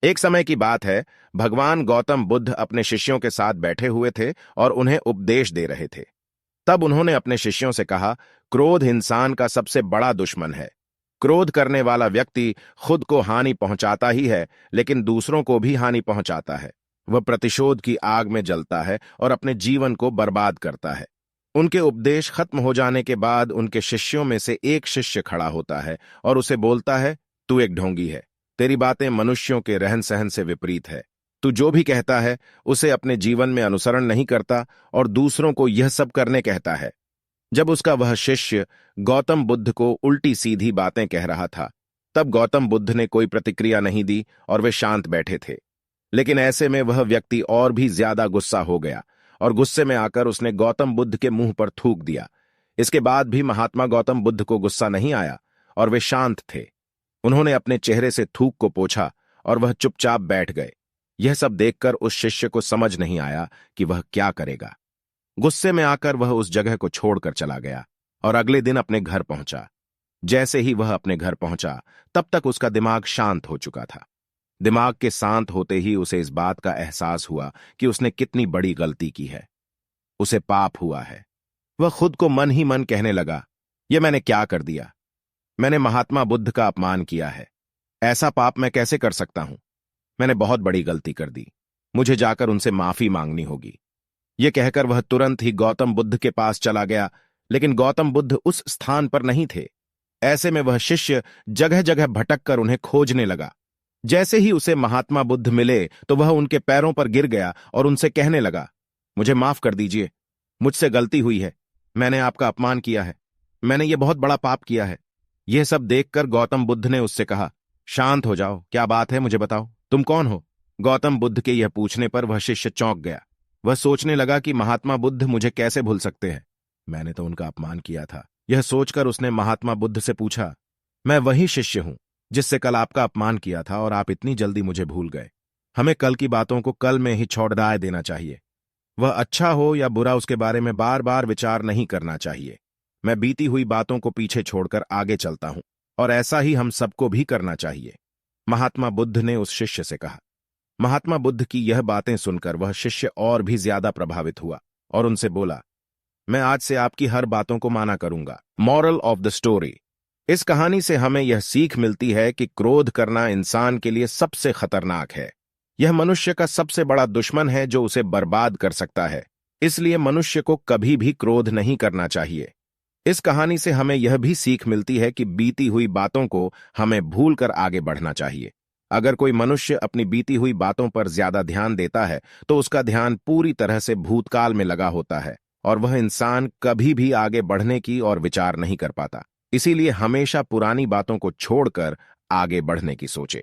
एक समय की बात है, भगवान गौतम बुद्ध अपने शिष्यों के साथ बैठे हुए थे और उन्हें उपदेश दे रहे थे। तब उन्होंने अपने शिष्यों से कहा, क्रोध इंसान का सबसे बड़ा दुश्मन है। क्रोध करने वाला व्यक्ति खुद को हानि पहुंचाता ही है, लेकिन दूसरों को भी हानि पहुंचाता है। वह प्रतिशोध की आग में जलता है और अपने जीवन को बर्बाद करता है। उनके उपदेश खत्म हो जाने के बाद उनके शिष्यों में से एक शिष्य खड़ा होता है और उसे बोलता है, तू एक ढोंगी है। तेरी बातें मनुष्यों के रहन सहन से विपरीत है। तू जो भी कहता है उसे अपने जीवन में अनुसरण नहीं करता और दूसरों को यह सब करने कहता है। जब उसका वह शिष्य गौतम बुद्ध को उल्टी सीधी बातें कह रहा था, तब गौतम बुद्ध ने कोई प्रतिक्रिया नहीं दी और वे शांत बैठे थे। लेकिन ऐसे में वह व्यक्ति और भी ज्यादा गुस्सा हो गया और गुस्से में आकर उसने गौतम बुद्ध के मुंह पर थूक दिया। इसके बाद भी महात्मा गौतम बुद्ध को गुस्सा नहीं आया और वे शांत थे। उन्होंने अपने चेहरे से थूक को पोंछा और वह चुपचाप बैठ गए। यह सब देखकर उस शिष्य को समझ नहीं आया कि वह क्या करेगा। गुस्से में आकर वह उस जगह को छोड़कर चला गया और अगले दिन अपने घर पहुंचा। जैसे ही वह अपने घर पहुंचा, तब तक उसका दिमाग शांत हो चुका था। दिमाग के शांत होते ही उसे इस बात का एहसास हुआ कि उसने कितनी बड़ी गलती की है। उसे पाप हुआ है। वह खुद को मन ही मन कहने लगा, यह मैंने क्या कर दिया? मैंने महात्मा बुद्ध का अपमान किया है। ऐसा पाप मैं कैसे कर सकता हूं? मैंने बहुत बड़ी गलती कर दी। मुझे जाकर उनसे माफी मांगनी होगी। यह कहकर वह तुरंत ही गौतम बुद्ध के पास चला गया, लेकिन गौतम बुद्ध उस स्थान पर नहीं थे। ऐसे में वह शिष्य जगह जगह भटक कर उन्हें खोजने लगा। जैसे ही उसे महात्मा बुद्ध मिले तो वह उनके पैरों पर गिर गया और उनसे कहने लगा, मुझे माफ कर दीजिए। मुझसे गलती हुई है। मैंने आपका अपमान किया है। मैंने यह बहुत बड़ा पाप किया है। यह सब देखकर गौतम बुद्ध ने उससे कहा, शांत हो जाओ, क्या बात है, मुझे बताओ, तुम कौन हो? गौतम बुद्ध के यह पूछने पर वह शिष्य चौंक गया। वह सोचने लगा कि महात्मा बुद्ध मुझे कैसे भूल सकते हैं? मैंने तो उनका अपमान किया था। यह सोचकर उसने महात्मा बुद्ध से पूछा, मैं वही शिष्य हूं जिससे कल आपका अपमान किया था और आप इतनी जल्दी मुझे भूल गए। हमें कल की बातों को कल में ही छोड़ देना चाहिए। वह अच्छा हो या बुरा, उसके बारे में बार बार विचार नहीं करना चाहिए। मैं बीती हुई बातों को पीछे छोड़कर आगे चलता हूं और ऐसा ही हम सबको भी करना चाहिए, महात्मा बुद्ध ने उस शिष्य से कहा। महात्मा बुद्ध की यह बातें सुनकर वह शिष्य और भी ज्यादा प्रभावित हुआ और उनसे बोला, मैं आज से आपकी हर बातों को माना करूंगा। Moral of the story. इस कहानी से हमें यह सीख मिलती है कि क्रोध करना इंसान के लिए सबसे खतरनाक है। यह मनुष्य का सबसे बड़ा दुश्मन है जो उसे बर्बाद कर सकता है। इसलिए मनुष्य को कभी भी क्रोध नहीं करना चाहिए। इस कहानी से हमें यह भी सीख मिलती है कि बीती हुई बातों को हमें भूलकर आगे बढ़ना चाहिए। अगर कोई मनुष्य अपनी बीती हुई बातों पर ज्यादा ध्यान देता है तो उसका ध्यान पूरी तरह से भूतकाल में लगा होता है और वह इंसान कभी भी आगे बढ़ने की और विचार नहीं कर पाता। इसीलिए हमेशा पुरानी बातों को छोड़कर आगे बढ़ने की सोचे।